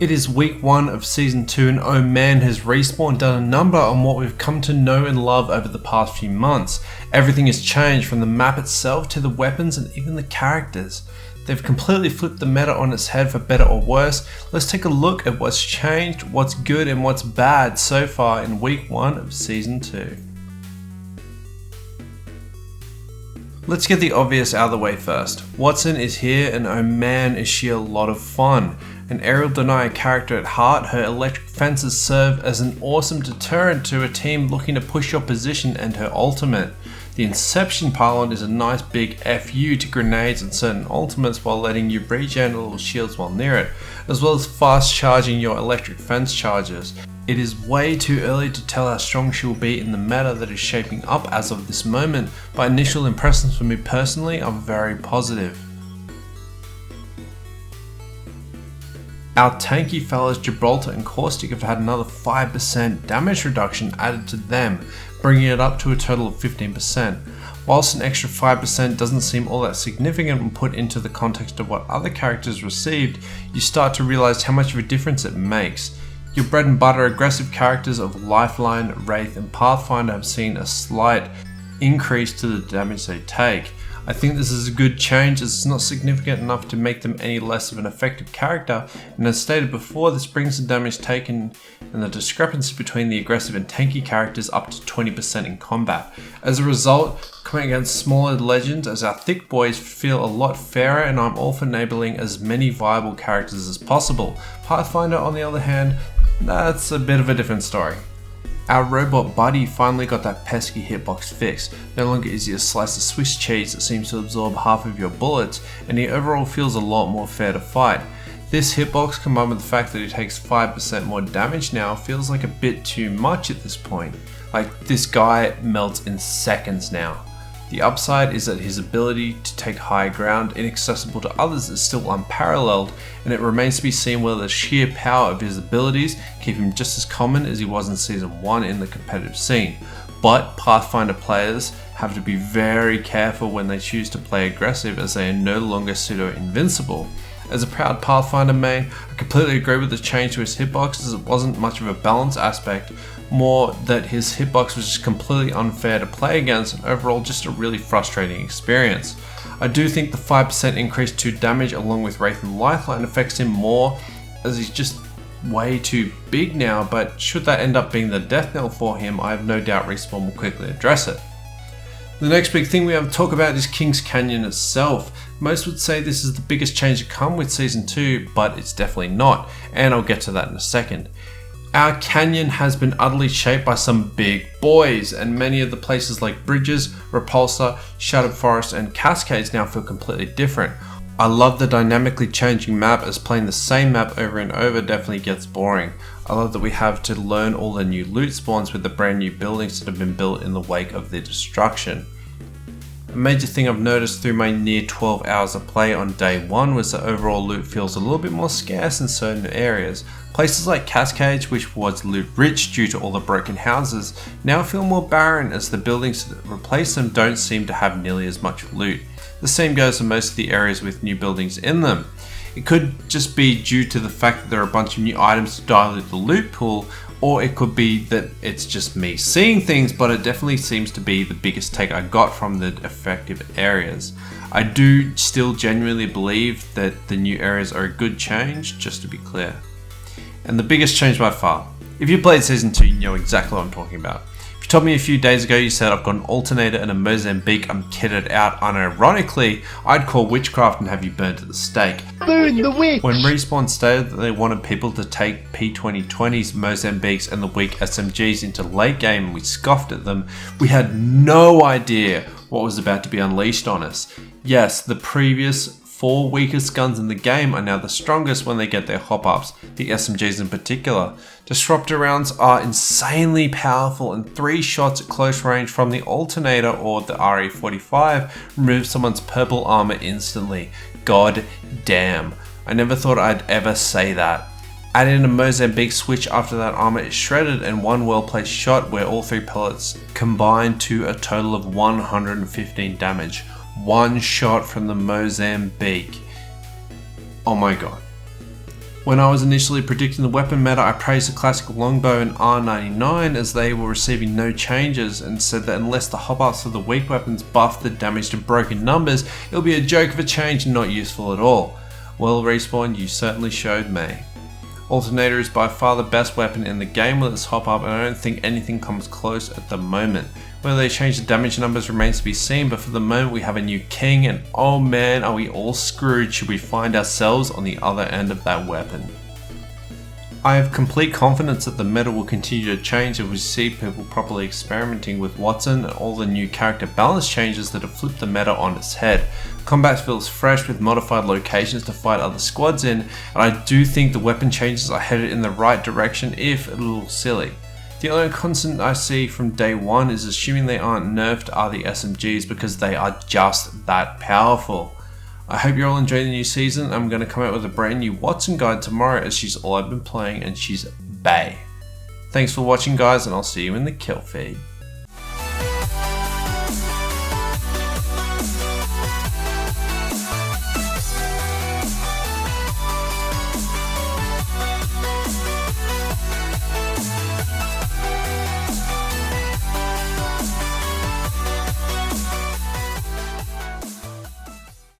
It is week 1 of season 2 and oh man, has Respawn done a number on what we've come to know and love over the past few months. Everything has changed, from the map itself to the weapons and even the characters. They've completely flipped the meta on its head for better or worse. Let's take a look at what's changed, what's good and what's bad so far in week 1 of season 2. Let's get the obvious out of the way first. Wattson is here and oh man is she a lot of fun. An aerial denier character at heart, her electric fences serve as an awesome deterrent to a team looking to push your position, and her ultimate. The Inception pylon is a nice big FU to grenades and certain ultimates while letting you regen little shields while near it, as well as fast charging your electric fence charges. It is way too early to tell how strong she will be in the meta that is shaping up as of this moment, but initial impressions for me personally are very positive. Our tanky fellas Gibraltar and Caustic have had another 5% damage reduction added to them, bringing it up to a total of 15%. Whilst an extra 5% doesn't seem all that significant when put into the context of what other characters received, you start to realise how much of a difference it makes. Your bread and butter aggressive characters of Lifeline, Wraith and Pathfinder have seen a slight increase to the damage they take. I think this is a good change, as it's not significant enough to make them any less of an effective character, and as stated before, this brings the damage taken and the discrepancy between the aggressive and tanky characters up to 20% in combat. As a result, coming against smaller legends as our thick boys feel a lot fairer, and I'm all for enabling as many viable characters as possible. Pathfinder, on the other hand, that's a bit of a different story. Our robot buddy finally got that pesky hitbox fixed. No longer is he a slice of Swiss cheese that seems to absorb half of your bullets, and he overall feels a lot more fair to fight. This hitbox, combined with the fact that he takes 5% more damage now, feels like a bit too much at this point. Like, this guy melts in seconds now. The upside is that his ability to take high ground inaccessible to others is still unparalleled, and it remains to be seen whether the sheer power of his abilities keep him just as common as he was in season 1 in the competitive scene. But Pathfinder players have to be very careful when they choose to play aggressive, as they are no longer pseudo-invincible. As a proud Pathfinder main, I completely agree with the change to his hitbox, as it wasn't much of a balance aspect, more that his hitbox was just completely unfair to play against, and overall just a really frustrating experience. I do think the 5% increase to damage along with Wraith and Lifeline affects him more, as he's just way too big now, but should that end up being the death knell for him, I have no doubt Respawn will quickly address it. The next big thing we have to talk about is King's Canyon itself. Most would say this is the biggest change to come with season 2, but it's definitely not, and I'll get to that in a second. Our canyon has been utterly shaped by some big boys, and many of the places like Bridges, Repulsor, Shattered Forest and Cascades now feel completely different. I love the dynamically changing map, as playing the same map over and over definitely gets boring. I love that we have to learn all the new loot spawns with the brand new buildings that have been built in the wake of their destruction. A major thing I've noticed through my near 12 hours of play on day 1 was that overall loot feels a little bit more scarce in certain areas. Places like Cascades, which was loot rich due to all the broken houses, now feel more barren, as the buildings that replace them don't seem to have nearly as much loot. The same goes for most of the areas with new buildings in them. It could just be due to the fact that there are a bunch of new items to dilute the loot pool, or it could be that it's just me seeing things, but it definitely seems to be the biggest take I got from the effective areas. I do still genuinely believe that the new areas are a good change, just to be clear. And the biggest change by far. If you played season 2, you know exactly what I'm talking about. If you told me a few days ago you said I've got an alternator and a Mozambique, I'm kitted out unironically, I'd call witchcraft and have you burned at the stake. Burn the witch! When Respawn stated that they wanted people to take P2020s, Mozambiques and the weak SMGs into late game, and we scoffed at them, we had no idea what was about to be unleashed on us. Yes, the previous 4 weakest guns in the game are now the strongest when they get their hop-ups, the SMGs in particular. Disruptor rounds are insanely powerful, and 3 shots at close range from the alternator or the RE45 remove someone's purple armor instantly. God damn. I never thought I'd ever say that. Add in a Mozambique switch after that armor is shredded, and one well placed shot where all 3 pellets combine to a total of 115 damage. One shot from the Mozambique. Oh my god. When I was initially predicting the weapon meta, I praised the classic longbow and R99 as they were receiving no changes, and said that unless the hop-ups for the weak weapons buff the damage to broken numbers, it'll be a joke of a change and not useful at all. Well, Respawn, you certainly showed me. Alternator is by far the best weapon in the game with its hop-up, and I don't think anything comes close at the moment. Whether they change the damage numbers remains to be seen, but for the moment we have a new king, and oh man, are we all screwed should we find ourselves on the other end of that weapon. I have complete confidence that the meta will continue to change as we see people properly experimenting with Wattson and all the new character balance changes that have flipped the meta on its head. Combat feels fresh with modified locations to fight other squads in, and I do think the weapon changes are headed in the right direction, if a little silly. The only constant I see from day one is assuming they aren't nerfed are the SMGs, because they are just that powerful. I hope you're all enjoying the new season. I'm going to come out with a brand new Wattson guide tomorrow, as she's all I've been playing and she's bae. Thanks for watching guys, and I'll see you in the kill feed.